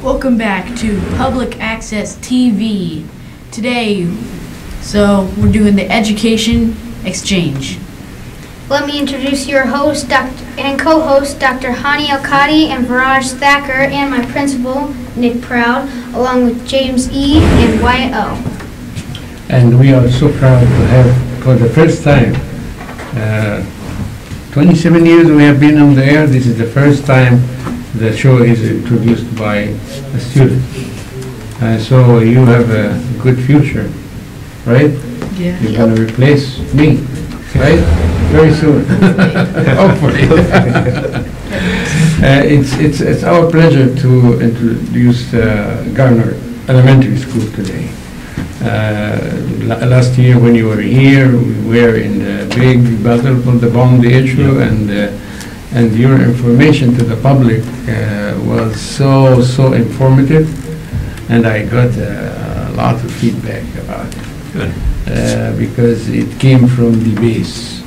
Welcome back to Public Access TV. Today, we're doing the Education Exchange. Let me introduce your host and co-host, Dr. Hani Elkadi and Viraj Thacker, and my principal, Nick Proud, along with James E. and Wyatt O. And we are so proud to have, for the first time, 27 years we have been on the air. This is the first time the show is introduced by a student. So you have a good future, right? Yeah. You're going to replace me, right? Very soon. Hopefully. It's our pleasure to introduce Garner Elementary School today. Last year when you were here, we were in the big battle for the bond issue, and your information to the public was so informative, and I got a lot of feedback about it. Good. Because it came from the base,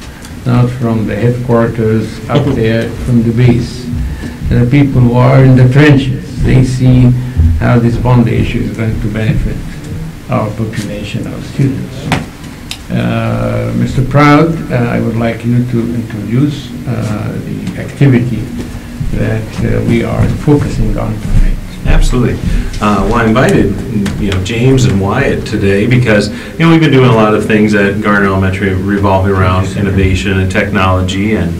not from the headquarters up there, from the base. The people who are in the trenches, they see how this bond issue is going to benefit our population, our students. Mr. Proud, I would like you to introduce the activity that we are focusing on tonight. Absolutely. Well, I invited James and Wyatt today because we've been doing a lot of things at Garner Elementary revolving around innovation and technology. And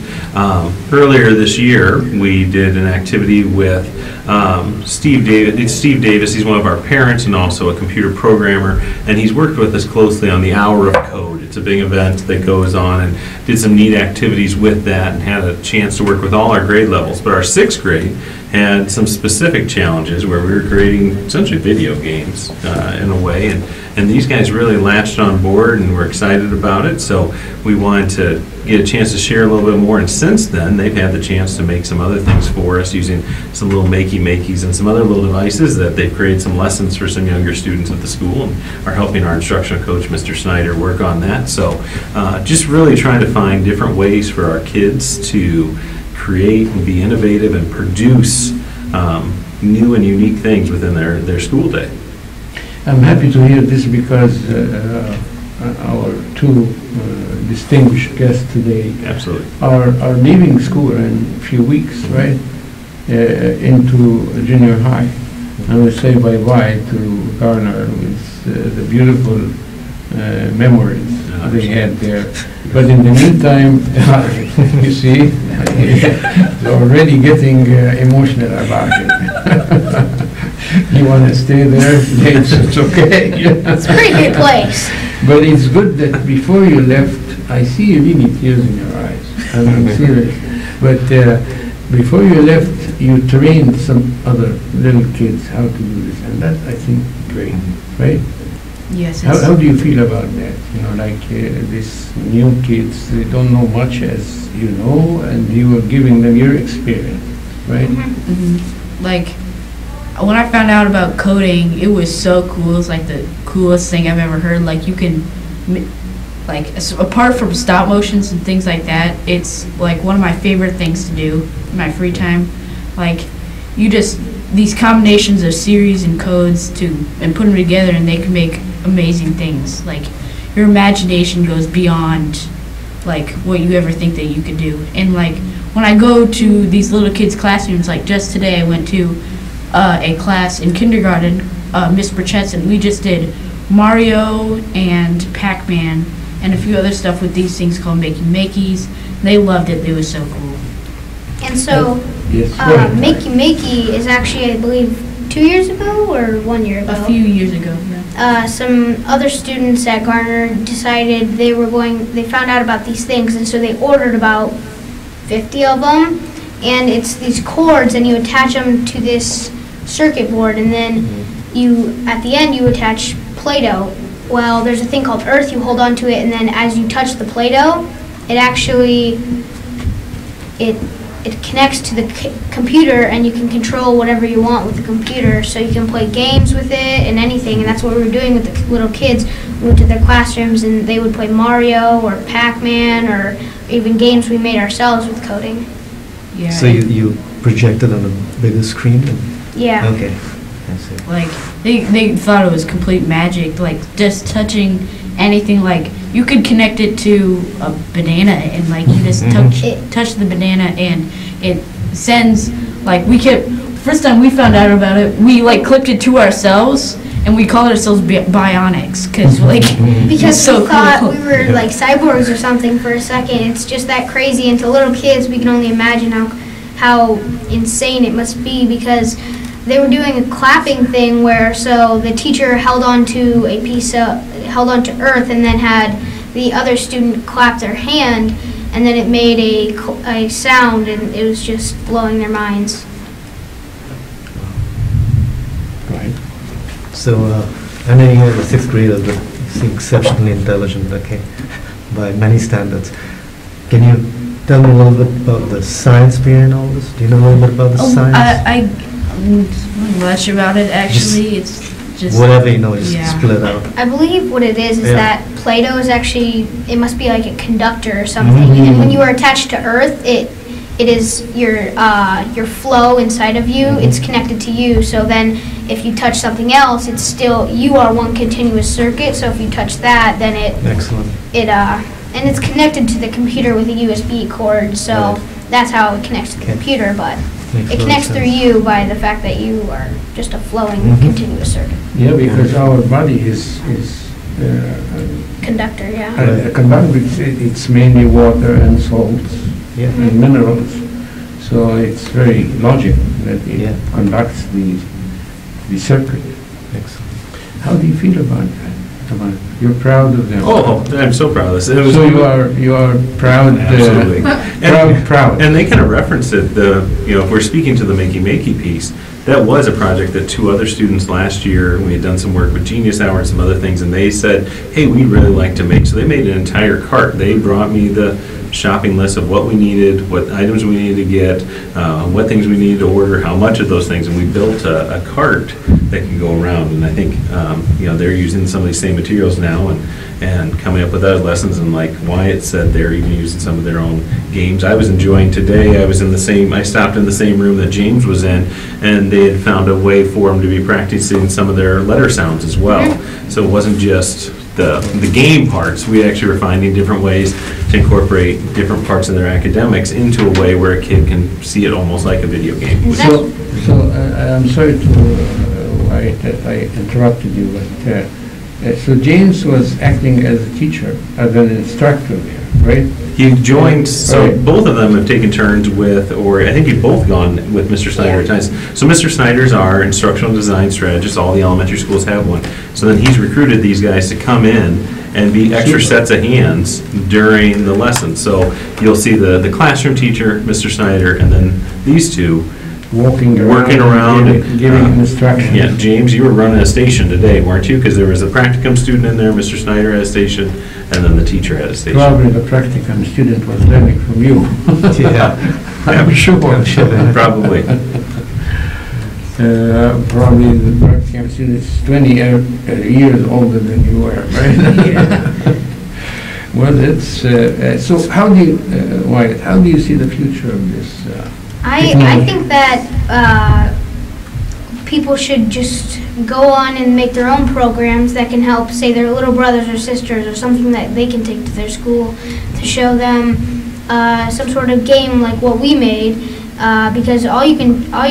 earlier this year, we did an activity with Steve Davis. He's one of our parents and also a computer programmer, and he's worked with us closely on the Hour of Code. It's a big event that goes on, and did some neat activities with that, and had a chance to work with all our grade levels. But our 6th grade had some specific challenges where we were creating essentially video games in a way, and these guys really latched on board and were excited about it. So we wanted to get a chance to share a little bit more, and since then they've had the chance to make some other things for us using some little makey-makeys and some other little devices that they've created some lessons for some younger students at the school, and are helping our instructional coach, Mr. Snyder, work on that. So just really trying to find different ways for our kids to create and be innovative and produce new and unique things within their school day. I'm happy to hear this because our two distinguished guests today Absolutely. are leaving school in a few weeks, right, into junior high. I will say bye-bye to Garner with the beautiful memories they had there. But in the meantime, you see, he's already getting emotional about it. You want to stay there? It's okay. It's a pretty good place. But it's good that before you left, I see really tears in your eyes. I'm serious. But before you left, you trained some other little kids how to do this, and that, I think, great, right? Yes. How do you feel about that? These new kids, they don't know much as you know, and you are giving them your experience, right? Mm-hmm. Like, when I found out about coding, it was so cool. It's like the coolest thing I've ever heard. Like, you can, apart from stop motions and things like that, it's like one of my favorite things to do in my free time. Like, these combinations of series and codes and put them together, and they can make amazing things. Like, your imagination goes beyond like what you ever think that you could do. And like, when I go to these little kids' classrooms, like just today I went to a class in kindergarten, Miss Burchettson. We just did Mario and Pac-Man and a few other stuff with these things called Makey-Makeys. They loved it. It was so cool. And so, Yes. Makey-Makey is actually, I believe, 2 years ago or 1 year ago? A few years ago, yeah. Some other students at Garner decided they found out about these things, and so they ordered about 50 of them. And it's these cords, and you attach them to this circuit board, and then at the end, you attach Play-Doh. Well, there's a thing called Earth, you hold on to it, and then as you touch the Play-Doh, it connects to the computer, and you can control whatever you want with the computer. So you can play games with it and anything, and that's what we were doing with the little kids. We went to their classrooms, and they would play Mario or Pac-Man or even games we made ourselves with coding. Yeah. So you projected on a bigger screen? Yeah. Okay. I see. Like, they thought it was complete magic, like, just touching anything, like, you could connect it to a banana, and, like, you just touch the banana, and it sends, like, first time we found out about it, we, like, clipped it to ourselves, and we called ourselves bionics, because, like, Because it's so we thought cool. we were like cyborgs or something for a second. It's just that crazy, and to little kids, we can only imagine how insane it must be, because they were doing a clapping thing where so the teacher held onto earth and then had the other student clap their hand, and then it made a sound, and it was just blowing their minds. Right. So, I know you're a sixth grader, but you seem exceptionally intelligent, okay, by many standards. Can you tell me a little bit about the science behind all this? Do you know a little bit about the science? I don't know much about it, actually. It's just... Whatever you know, just yeah. split out. I believe what it is Yeah. that Play-Doh is actually, it must be like a conductor or something. And when you are attached to Earth, it is your flow inside of you. It's connected to you. So then, if you touch something else, it's still you are one continuous circuit. So if you touch that, then Excellent. And it's connected to the computer with a USB cord. So Right. that's how it connects to the Okay. computer. But Makes a it lot connects of through sense. you by the fact that you are just a flowing continuous circuit. Yeah, because our body is Conductor, yeah. a conductor. It's mainly water and salts Yeah. and minerals. So it's very logical that it Yeah. conducts the circuit. Excellent. How do you feel about that? You're proud of them. Oh, I'm so proud of this. It was- So you are proud. Absolutely. Proud. And they kind of referenced it, if we're speaking to the Makey Makey piece, that was a project that two other students last year, we had done some work with Genius Hour and some other things, and they said, hey, we'd really like to make, so they made an entire cart. They brought me the shopping list of what we needed, what items we needed to get, what things we needed to order, how much of those things, and we built a cart that can go around. And I think, they're using some of these same materials now and coming up with other lessons, and like Wyatt said, they're even using some of their own games. I was enjoying today, I stopped in the same room that James was in, and they had found a way for them to be practicing some of their letter sounds as well. So it wasn't just the game parts. We actually were finding different ways to incorporate different parts of their academics into a way where a kid can see it almost like a video game. So I'm sorry I interrupted you, but so James was acting as a teacher, as an instructor there, right? He joined, so Right. both of them have taken turns with, or I think you've both gone with Mr. Snyder at times. So Mr. Snyder's our instructional design strategist, all the elementary schools have one. So then he's recruited these guys to come in and be extra sets of hands during the lesson. So you'll see the classroom teacher, Mr. Snyder, and then these two Working around and giving instructions. Yeah, James, you were running a station today, weren't you? Because there was a practicum student in there, Mr. Snyder had a station, and then the teacher had a station. Probably the practicum student was learning from you. Yeah. I'm sure. Probably. Probably the practicum student is 20 years older than you were, right? Well, it's so. How do you, Wyatt? How do you see the future of this? I think that people should just go on and make their own programs that can help, say, their little brothers or sisters, or something that they can take to their school to show them some sort of game like what we made. Because all you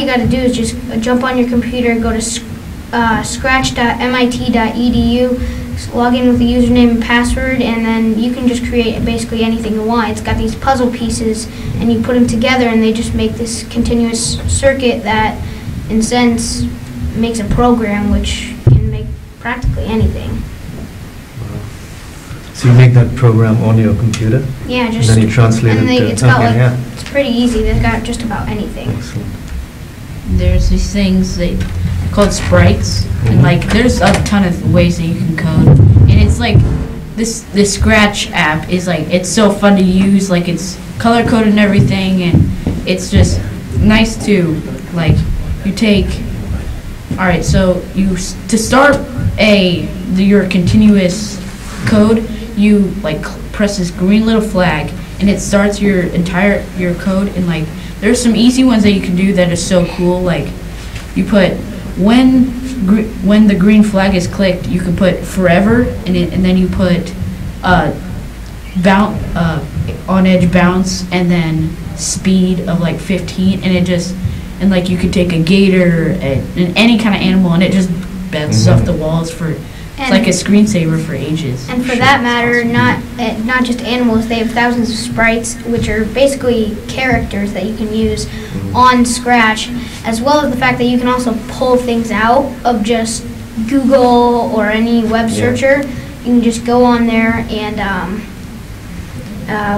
got to do is just jump on your computer, go to scratch.mit.edu, log in with the username and password, and then you can just create basically anything you want. It's got these puzzle pieces, and you put them together, and they just make this continuous circuit that, in a sense, makes a program which can make practically anything. So you make that program on your computer? Yeah, And just then you translate and it to... it's got okay, like yeah. it's pretty easy. They've got just about anything. Excellent. There's these things called sprites, and like there's a ton of ways that you can code, and it's like this Scratch app is like, it's so fun to use, like it's color coded and everything, and it's just nice to, like, you take, all right, so to start your continuous code, you like press this green little flag, and it starts your code. And like there's some easy ones that you can do that are so cool, like you put when the green flag is clicked, you can put forever in it, and then you put on edge bounce, and then speed of like 15, and it just, and like you could take a gator and any kind of animal, and it just bounces off the walls for. It's like a screensaver for ages. And for that matter, not just animals, they have thousands of sprites, which are basically characters that you can use on Scratch, as well as the fact that you can also pull things out of just Google or any web searcher. You can just go on there and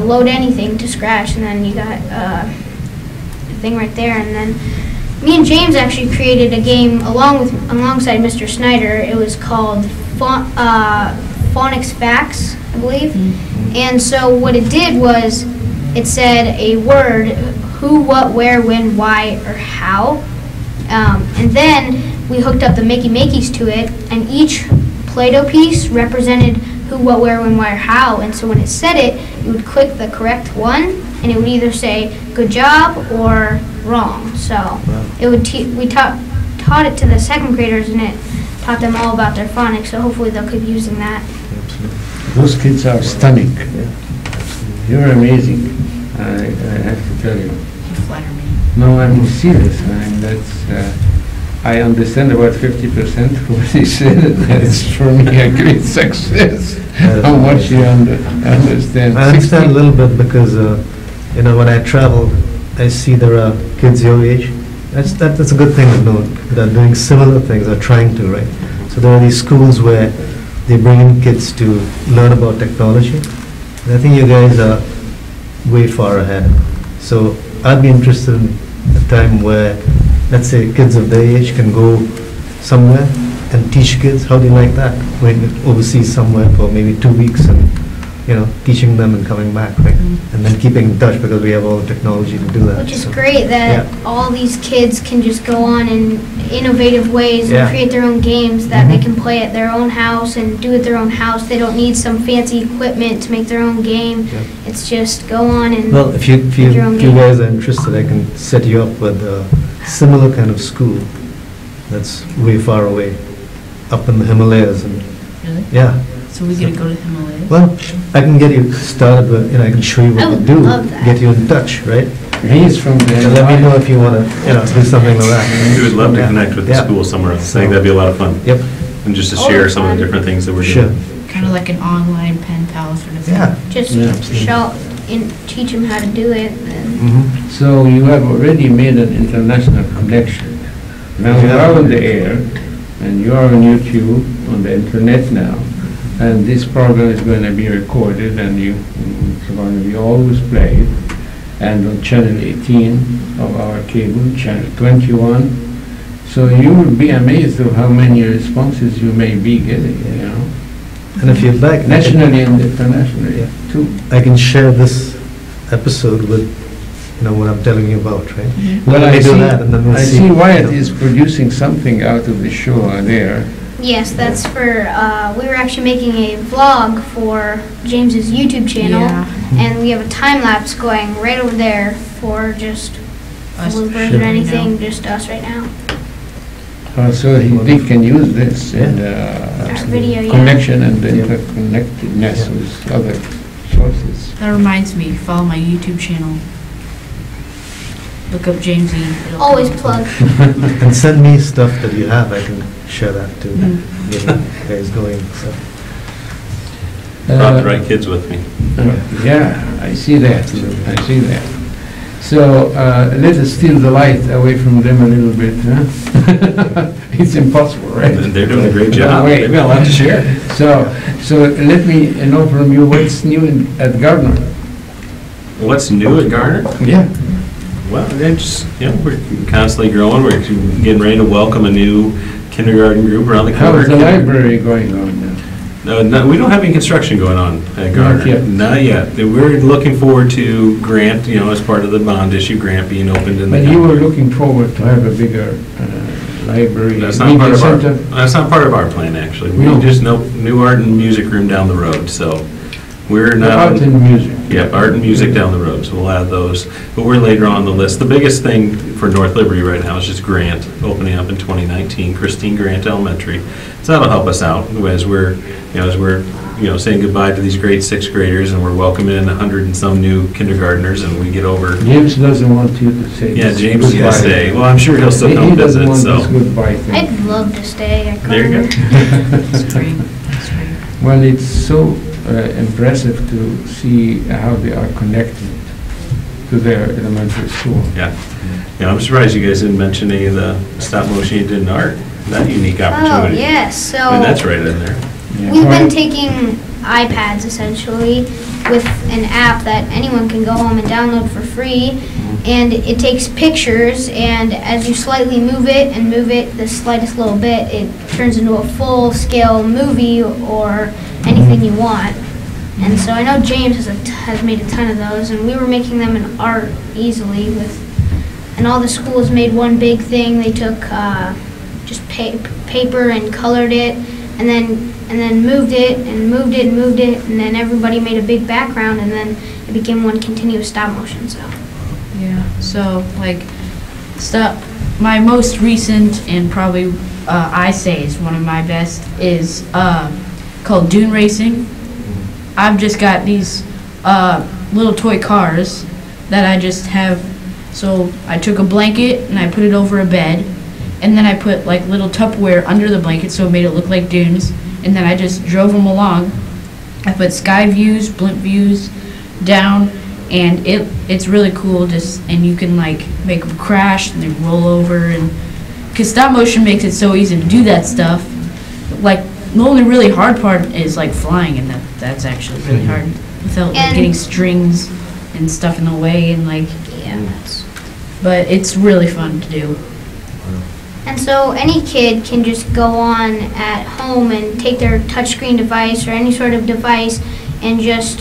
load anything to Scratch, and then you got a thing right there. And then me and James actually created a game alongside Mr. Snyder. It was called Phonics Facts, I believe. And so what it did was it said a word, who, what, where, when, why, or how. And then we hooked up the Makey-Makeys to it, and each Play-Doh piece represented who, what, where, when, why, or how. And so when it said it, you would click the correct one, and it would either say good job or wrong. So it would we taught it to the second graders, and it taught them all about their phonics, so hopefully they'll keep using that. Those kids are stunning. You're amazing. I have to tell you. You flatter me. No, I'm serious. I understand about 50% of what he said. It's for me a great success. How much you understand. I understand a little bit because, when I travel, I see there are kids your age. That's a good thing to know. They're doing similar things, or trying to, right? So there are these schools where they bring in kids to learn about technology. And I think you guys are way far ahead. So I'd be interested in a time where, let's say, kids of their age can go somewhere and teach kids. How do you like that? Going overseas somewhere for maybe 2 weeks and, teaching them and coming back, right? And then keeping in touch because we have all the technology to do that. Which is great that all these kids can just go on in innovative ways and create their own games that they can play at their own house and do at their own house. They don't need some fancy equipment to make their own game. It's just go on and well, if you your own game. guys are interested, I can set you up with a similar kind of school that's way far away, up in the Himalayas. And Really? yeah. So we gotta go to the Himalayas? Well, I can get you started with, I can show you I what would to do, love that. get you in touch, right? He is from the. And let me know if you want to, do something like that. We would love to Yeah. connect with the Yeah. school somewhere else. I think that'd be a lot of fun. Yep, And just to Oh, share some of fun. the different things that we're sure. doing. Kind of like an online pen pal sort of thing. Yeah. just Yeah. teach them how to do it. And Mhm. So you have already made an international connection. Now you are on the air, and you are on YouTube, on the internet now, and this program is going to be recorded, and it's going to be always played, and on channel 18 of our cable, channel 21. So you will be amazed of how many responses you may be getting, And if you'd like, nationally and internationally, Yeah. too. I can share this episode with, what I'm telling you about, right? Well, Let me I do see, that, and then we'll I see. see Wyatt is producing something out of the show there. yes, that's for, we were actually making a vlog for James's YouTube channel. Yeah. And we have a time lapse going right over there for just Us bloopers Sure. or anything, just us right now. So they can use this in Our video, yeah. connection and interconnectedness with other sources. That reminds me, follow my YouTube channel. Look up Jamesy. It'll Always come up. plug. And send me stuff that you have, I can share that too, get you guys going, so. Brought the right kids with me. Yeah, I see that, I see that. So let us steal the light away from them a little bit, huh? It's impossible, right? And they're doing a great job. Wait. They've got a lot to share. So let me know from you what's new at Garner. What's new at Garner? Yeah. Well, it's, we're constantly growing. We're getting ready to welcome a new kindergarten group around the corner. How is the library going on now? No, we don't have any construction going on at Garner. Not yet. Not yet. We're looking forward to grant, as part of the bond issue, grant being opened in the. But you were looking forward to have a bigger library. That's not media part of center. that's not part of our plan, actually. We No. just know new art and music room down the road, so we're The not. art and music. Yep, art and music down the road, so we'll add those. But we're later on the list. The biggest thing for North Liberty right now is just Grant, opening up in 2019, Christine Grant Elementary. So that'll help us out as we're saying goodbye to these great sixth graders, and we're welcoming in 100 and some new kindergartners, and we get over. James doesn't want you to say. Yeah, James is goodbye. gonna stay. Well, I'm sure he'll still come He visit, doesn't so. want this goodbye thing. I'd love to stay at There you Garner. go. It's great. It's great. Well, it's so impressive to see how they are connected to their elementary school. Yeah. Yeah, I'm surprised you guys didn't mention any of the stop motion you did in art. That unique Oh, opportunity. yes, I mean, that's so right in there. Yeah. we've been Right. taking iPads essentially with an app that anyone can go home and download for free. And it takes pictures, and as you slightly move it the slightest little bit, it turns into a full-scale movie or anything you want. And so I know James has made a ton of those, and we were making them in art easily and all the schools made one big thing. They took just paper and colored it, and then moved it, and then everybody made a big background, and then it became one continuous stop motion. So. Yeah, so like my most recent and probably I say is one of my best is called Dune Racing. I've just got these little toy cars that I just have. So I took a blanket and I put it over a bed, and then I put like little Tupperware under the blanket so it made it look like dunes, and then I just drove them along. I put sky views, blimp views down, and it's really cool. And you can like make them crash and they roll over, and because stop motion makes it so easy to do that stuff. Like the only really hard part is like flying, and that's actually really hard without like, getting strings and stuff in the way, and like but it's really fun to do. And so any kid can just go on at home and take their touchscreen device or any sort of device and just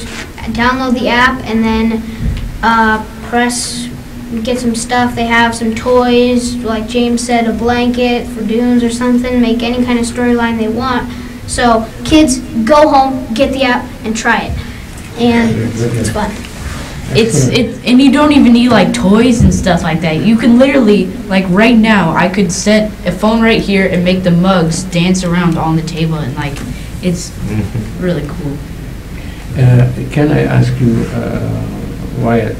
download the app, and then get some stuff. They have some toys, like James said, a blanket for dunes or something, make any kind of storyline they want. So kids, go home, get the app, and try it. And it's fun. And you don't even need like toys and stuff like that. You can literally, like right now, I could set a phone right here and make the mugs dance around on the table, and like it's really cool. Can I ask you, Wyatt,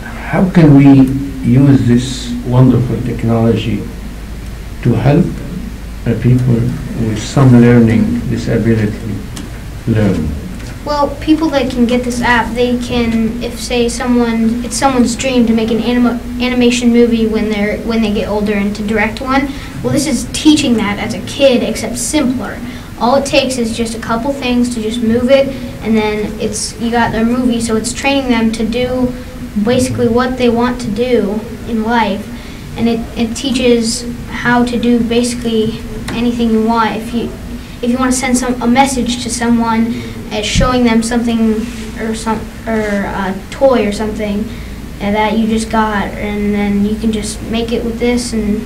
how can we use this wonderful technology to help people with some learning disability learn? Well, people that can get this app, they can, if say it's someone's dream to make an animation movie when they get older and to direct one. Well, this is teaching that as a kid, except simpler. All it takes is just a couple things to just move it, and then you got their movie. So it's training them to do basically what they want to do in life, and it teaches how to do basically anything you want. If you want to send a message to someone, showing them something or a toy or something that you just got, and then you can just make it with this, and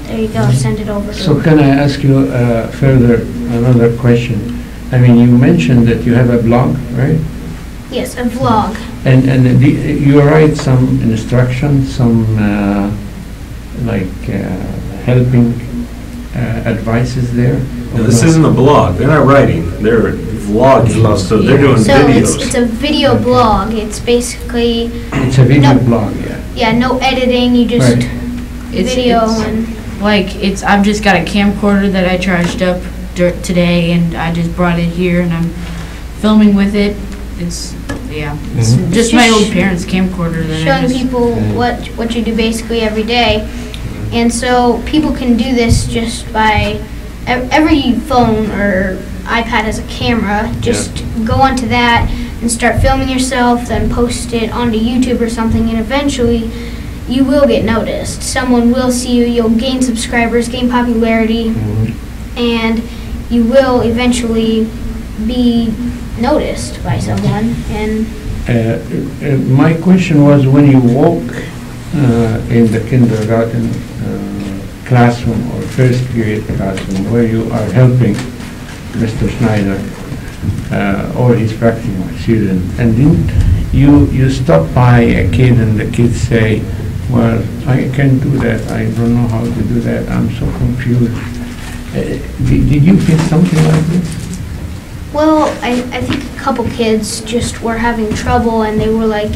there you go, send it over to So them. can I ask you another question? I mean, you mentioned that you have a blog, right? Yes, a vlog. And you write some instructions, some helping advices there? Now, this isn't a blog. They're not writing. They're vlogging. So they're doing So videos. it's a video blog. It's basically It's a video No. blog, yeah. no editing. You just Right. video and. I've just got a camcorder that I charged up today, and I just brought it here, and I'm filming with it. It's just my old parents' camcorder that I Showing just. people what you do basically every day. And so people can do this just by, every phone or iPad has a camera. Just go onto that and start filming yourself, then post it onto YouTube or something, and eventually you will get noticed. Someone will see you, you'll gain subscribers, gain popularity, and you will eventually be noticed by someone. And My question was, when you walk in the kindergarten classroom or first grade classroom where you are helping Mr. Schneider, or he's practicing my student. And then you stop by a kid and the kids say, well, I can't do that, I don't know how to do that, I'm so confused. Did you feel something like this? Well, I think a couple kids just were having trouble and they were like,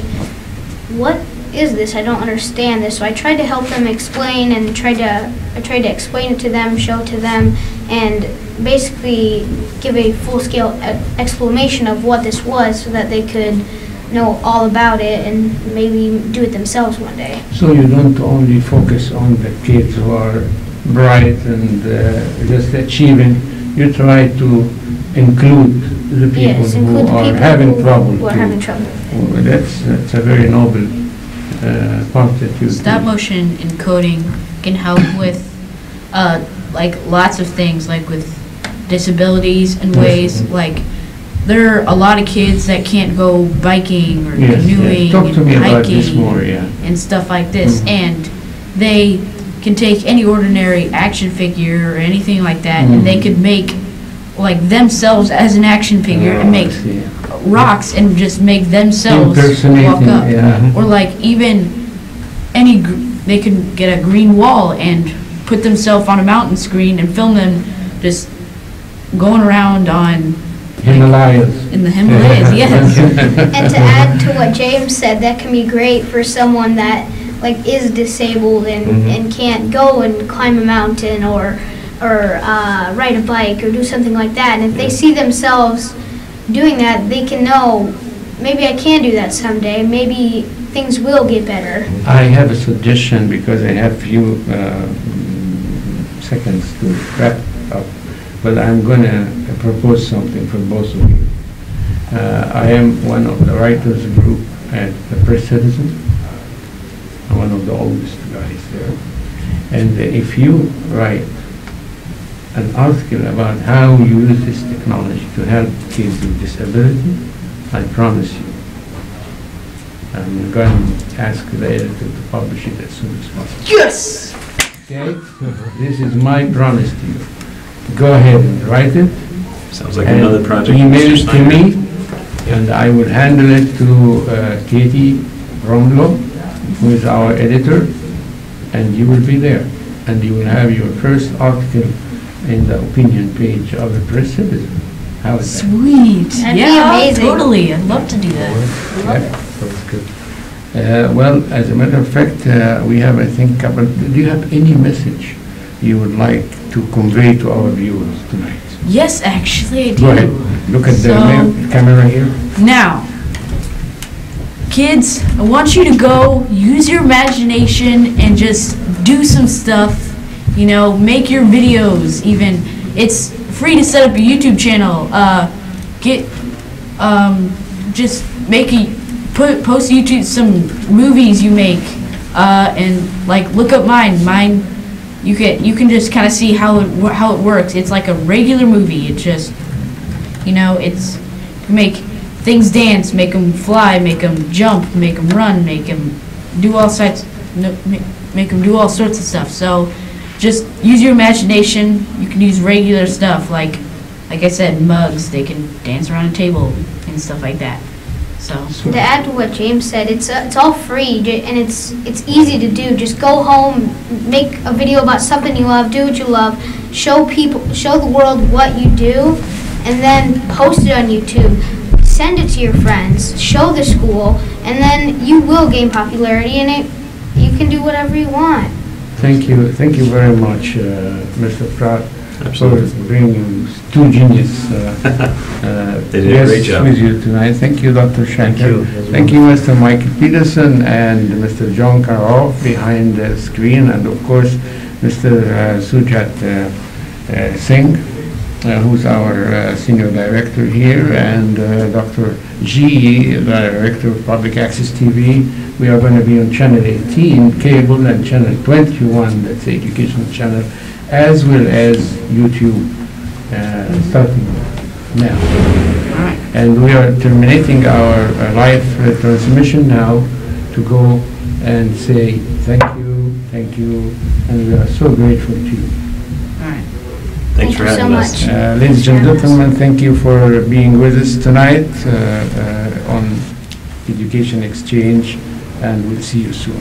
what is this? I don't understand this. So I tried to help them explain and I tried to explain it to them, show it to them, and basically give a full-scale explanation of what this was so that they could know all about it and maybe do it themselves one day. So you don't only focus on the kids who are bright and just achieving, you try to include the people Yes, include the who are people having trouble who are too. having trouble. Well, that's a very noble part that you Stop do. motion encoding can help with like lots of things, like with disabilities and ways. Like there are a lot of kids that can't go biking or Yes, canoeing yes. Talk to me and about this hiking more, yeah. and stuff like this, Mhm. and they can take any ordinary action figure or anything like that, and they Mhm. could make like themselves as an action figure and Oh, make I see. rocks and just make themselves walk Impersonating, up. yeah. Or like even they could get a green wall and put themselves on a mountain screen and film them just going around on Himalayas. in the Himalayas. Yes. And to add to what James said, that can be great for someone that like is disabled and can't go and climb a mountain or ride a bike or do something like that. And if they see themselves doing that, they can know, maybe I can do that someday. Maybe things will get better. I have a suggestion because I have few seconds to wrap up, but I'm going to propose something for both of you. I am one of the writers group at the Press Citizen. I'm one of the oldest guys there. And if you write an article about how you use this technology to help kids with disability, I promise you, I'm going to ask the editor to publish it as soon as possible. Yes. Okay? This is my promise to you. Go ahead and write it. Sounds like and another project. Email Mr. it to Snyder. me, and I will handle it to Katie Romlo, who is our editor, and you will be there. And you will have your first article in the opinion page of the Press Citizen. How is that? Sweet. That'd be Yeah, amazing. totally. I'd love to do that. Yeah. Sounds good. Well, as a matter of fact, we have, I think, couple. Do you have any message you would like to convey to our viewers tonight? Yes, actually, I do. Go ahead. Look at the camera here. Now, kids, I want you to go use your imagination and just do some stuff. You know, make your videos. Even it's free to set up a YouTube channel. Just make post YouTube some movies you make, and like look up mine. Mine, you can just kind of see how it works. It's like a regular movie. It just, you know, it's make things dance, make them fly, make them jump, make them run, make them do all sorts, make them do all sorts of stuff. So just use your imagination. You can use regular stuff like I said, mugs. They can dance around a table and stuff like that. So To add to what James said, it's all free and it's easy to do. Just go home, make a video about something you love, do what you love, show the world what you do, and then post it on YouTube. Send it to your friends, show the school, and then you will gain popularity and you can do whatever you want. Thank you very much, Mr. Pratt, Absolutely. for bringing two genius They did a great guests job. with you tonight. Thank you, Dr. Shankar. you. Thank you, Mr. Michael Peterson and Mr. John Karoff behind the screen, and of course, Mr. Sujat Singh, who's our senior director here, and Dr. G, the director of Public Access TV. We are going to be on channel 18 cable and channel 21, that's the educational channel, as well as YouTube starting now. And we are terminating our live transmission now to go and say thank you, and we are so grateful to you. all right. Thanks for you so having us. much. Ladies and gentlemen, thank you for being with us tonight on Education Exchange, and we'll see you soon.